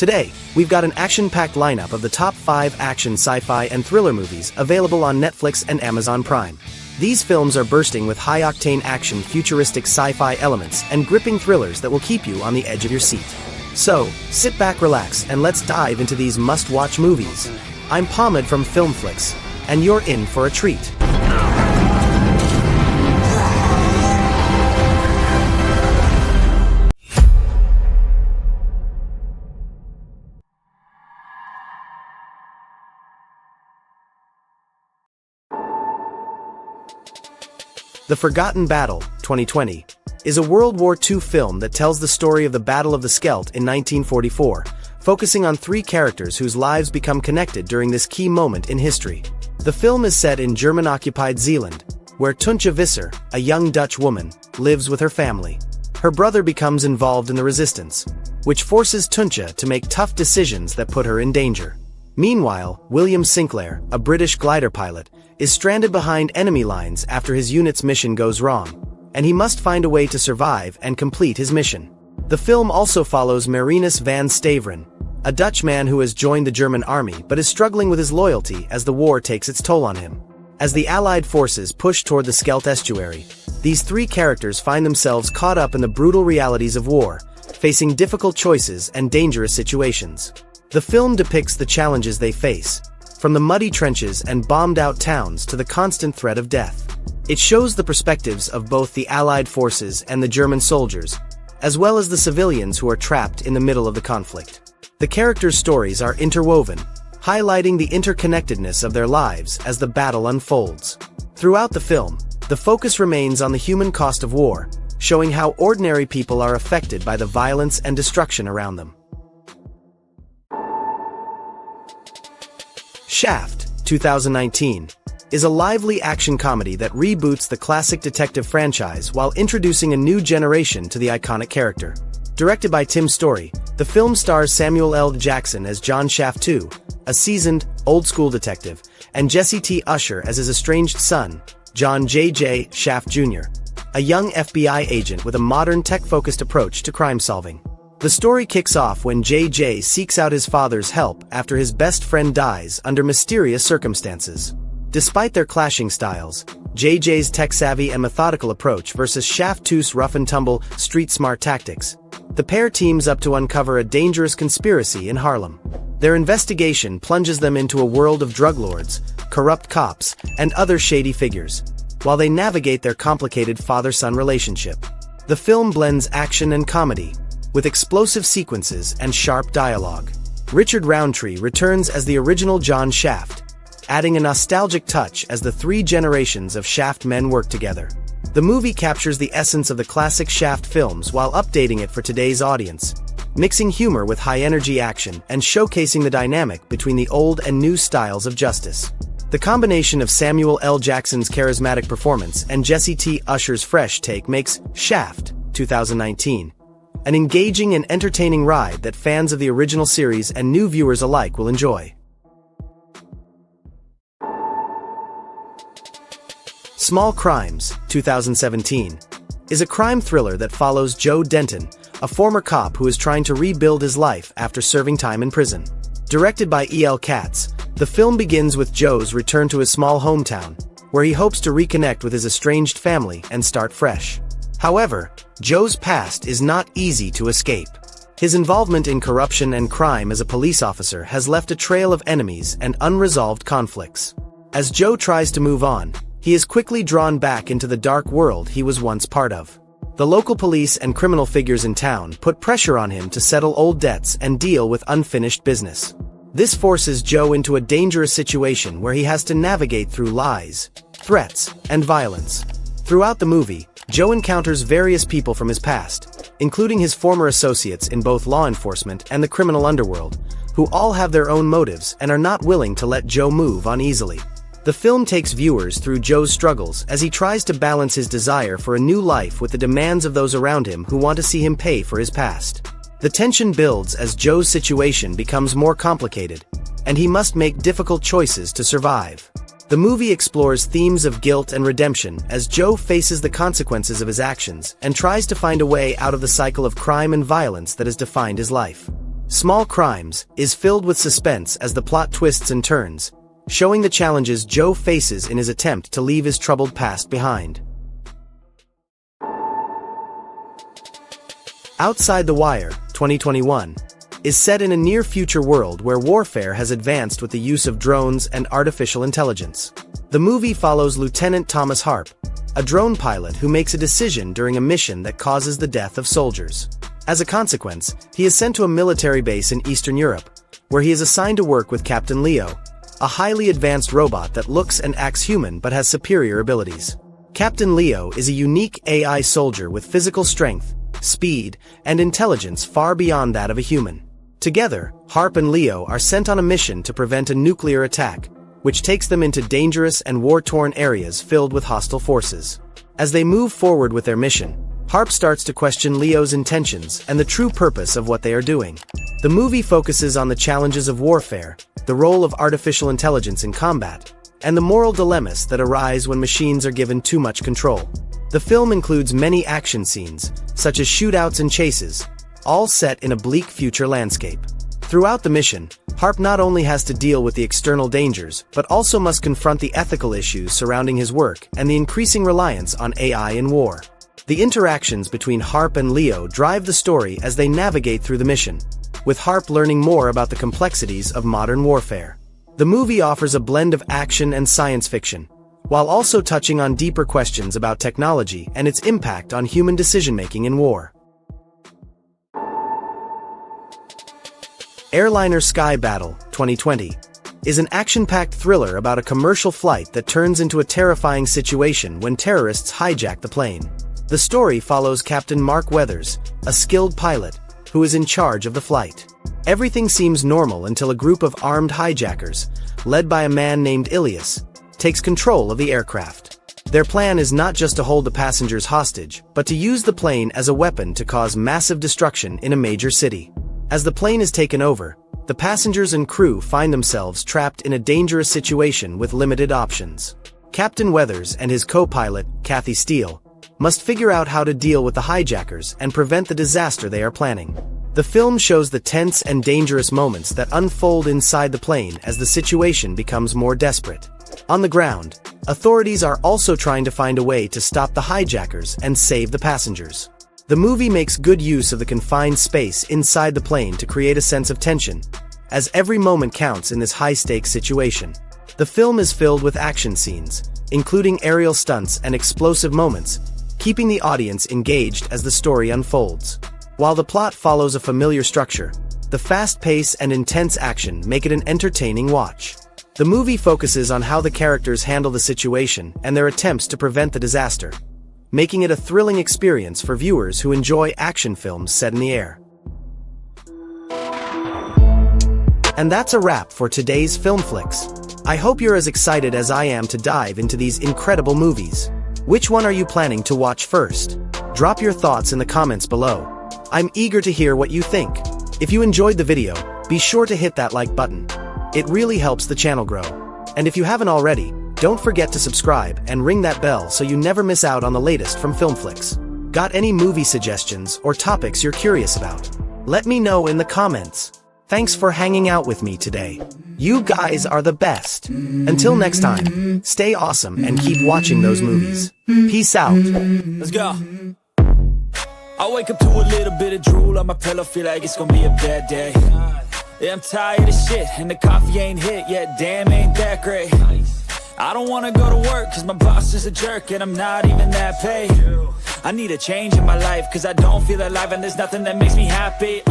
Today, we've got an action-packed lineup of the top 5 action, sci-fi, and thriller movies available on Netflix and Amazon Prime. These films are bursting with high-octane action, futuristic sci-fi elements, and gripping thrillers that will keep you on the edge of your seat. So, sit back, relax, and let's dive into these must-watch movies. I'm Pomid from Filmflix, and you're in for a treat. The Forgotten Battle, 2020, is a World War II film that tells the story of the Battle of the Scheldt in 1944, focusing on 3 characters whose lives become connected during this key moment in history. The film is set in German-occupied Zeeland, where Tuntje Visser, a young Dutch woman, lives with her family. Her brother becomes involved in the resistance, which forces Tuntje to make tough decisions that put her in danger. Meanwhile, William Sinclair, a British glider pilot, is stranded behind enemy lines after his unit's mission goes wrong, and he must find a way to survive and complete his mission. The film also follows Marinus van Staveren, a Dutch man who has joined the German army but is struggling with his loyalty as the war takes its toll on him. As the Allied forces push toward the Scheldt estuary, these 3 characters find themselves caught up in the brutal realities of war, facing difficult choices and dangerous situations. The film depicts the challenges they face, from the muddy trenches and bombed-out towns to the constant threat of death. It shows the perspectives of both the Allied forces and the German soldiers, as well as the civilians who are trapped in the middle of the conflict. The characters' stories are interwoven, highlighting the interconnectedness of their lives as the battle unfolds. Throughout the film, the focus remains on the human cost of war, showing how ordinary people are affected by the violence and destruction around them. Shaft, 2019, is a lively action comedy that reboots the classic detective franchise while introducing a new generation to the iconic character. Directed by Tim Story, the film stars Samuel L. Jackson as John Shaft II, a seasoned, old-school detective, and Jesse T. Usher as his estranged son, John J.J. Shaft Jr., a young FBI agent with a modern tech-focused approach to crime-solving. The story kicks off when J.J. seeks out his father's help after his best friend dies under mysterious circumstances. Despite their clashing styles, J.J.'s tech-savvy and methodical approach versus Shaft II's rough-and-tumble, street-smart tactics, the pair teams up to uncover a dangerous conspiracy in Harlem. Their investigation plunges them into a world of drug lords, corrupt cops, and other shady figures, while they navigate their complicated father-son relationship. The film blends action and comedy, with explosive sequences and sharp dialogue. Richard Roundtree returns as the original John Shaft, adding a nostalgic touch as the 3 generations of Shaft men work together. The movie captures the essence of the classic Shaft films while updating it for today's audience, mixing humor with high-energy action and showcasing the dynamic between the old and new styles of justice. The combination of Samuel L. Jackson's charismatic performance and Jesse T. Usher's fresh take makes Shaft, 2019, an engaging and entertaining ride that fans of the original series and new viewers alike will enjoy. Small Crimes, 2017, is a crime thriller that follows Joe Denton, a former cop who is trying to rebuild his life after serving time in prison. Directed by E.L. Katz, the film begins with Joe's return to his small hometown, where he hopes to reconnect with his estranged family and start fresh. However, Joe's past is not easy to escape. His involvement in corruption and crime as a police officer has left a trail of enemies and unresolved conflicts. As Joe tries to move on, he is quickly drawn back into the dark world he was once part of. The local police and criminal figures in town put pressure on him to settle old debts and deal with unfinished business. This forces Joe into a dangerous situation where he has to navigate through lies, threats, and violence. Throughout the movie, Joe encounters various people from his past, including his former associates in both law enforcement and the criminal underworld, who all have their own motives and are not willing to let Joe move on easily. The film takes viewers through Joe's struggles as he tries to balance his desire for a new life with the demands of those around him who want to see him pay for his past. The tension builds as Joe's situation becomes more complicated, and he must make difficult choices to survive. The movie explores themes of guilt and redemption as Joe faces the consequences of his actions and tries to find a way out of the cycle of crime and violence that has defined his life. Small Crimes is filled with suspense as the plot twists and turns, showing the challenges Joe faces in his attempt to leave his troubled past behind. Outside the Wire, 2021, is set in a near-future world where warfare has advanced with the use of drones and artificial intelligence. The movie follows Lieutenant Thomas Harp, a drone pilot who makes a decision during a mission that causes the death of soldiers. As a consequence, he is sent to a military base in Eastern Europe, where he is assigned to work with Captain Leo, a highly advanced robot that looks and acts human but has superior abilities. Captain Leo is a unique AI soldier with physical strength, speed, and intelligence far beyond that of a human. Together, Harp and Leo are sent on a mission to prevent a nuclear attack, which takes them into dangerous and war-torn areas filled with hostile forces. As they move forward with their mission, Harp starts to question Leo's intentions and the true purpose of what they are doing. The movie focuses on the challenges of warfare, the role of artificial intelligence in combat, and the moral dilemmas that arise when machines are given too much control. The film includes many action scenes, such as shootouts and chases, all set in a bleak future landscape. Throughout the mission, Harp not only has to deal with the external dangers, but also must confront the ethical issues surrounding his work and the increasing reliance on AI in war. The interactions between Harp and Leo drive the story as they navigate through the mission, with Harp learning more about the complexities of modern warfare. The movie offers a blend of action and science fiction, while also touching on deeper questions about technology and its impact on human decision-making in war. Airliner Sky Battle, 2020, is an action-packed thriller about a commercial flight that turns into a terrifying situation when terrorists hijack the plane. The story follows Captain Mark Weathers, a skilled pilot, who is in charge of the flight. Everything seems normal until a group of armed hijackers, led by a man named Ilias, takes control of the aircraft. Their plan is not just to hold the passengers hostage, but to use the plane as a weapon to cause massive destruction in a major city. As the plane is taken over, the passengers and crew find themselves trapped in a dangerous situation with limited options. Captain Weathers and his co-pilot, Kathy Steele, must figure out how to deal with the hijackers and prevent the disaster they are planning. The film shows the tense and dangerous moments that unfold inside the plane as the situation becomes more desperate. On the ground, authorities are also trying to find a way to stop the hijackers and save the passengers. The movie makes good use of the confined space inside the plane to create a sense of tension, as every moment counts in this high-stakes situation. The film is filled with action scenes, including aerial stunts and explosive moments, keeping the audience engaged as the story unfolds. While the plot follows a familiar structure, the fast pace and intense action make it an entertaining watch. The movie focuses on how the characters handle the situation and their attempts to prevent the disaster, making it a thrilling experience for viewers who enjoy action films set in the air. And that's a wrap for today's Filmflix. I hope you're as excited as I am to dive into these incredible movies. Which one are you planning to watch first? Drop your thoughts in the comments below. I'm eager to hear what you think. If you enjoyed the video, be sure to hit that like button. It really helps the channel grow. And if you haven't already, don't forget to subscribe and ring that bell so you never miss out on the latest from Filmflix. Got any movie suggestions or topics you're curious about? Let me know in the comments. Thanks for hanging out with me today. You guys are the best. Until next time, stay awesome and keep watching those movies. Peace out. Let's go. I wake up to a little bit of drool on my pillow, feel like it's gonna be a bad day. Yeah, I'm tired of shit, and the coffee ain't hit yet, damn, ain't that great. I don't wanna go to work, cause my boss is a jerk, and I'm not even that paid. I need a change in my life, cause I don't feel alive, and there's nothing that makes me happy.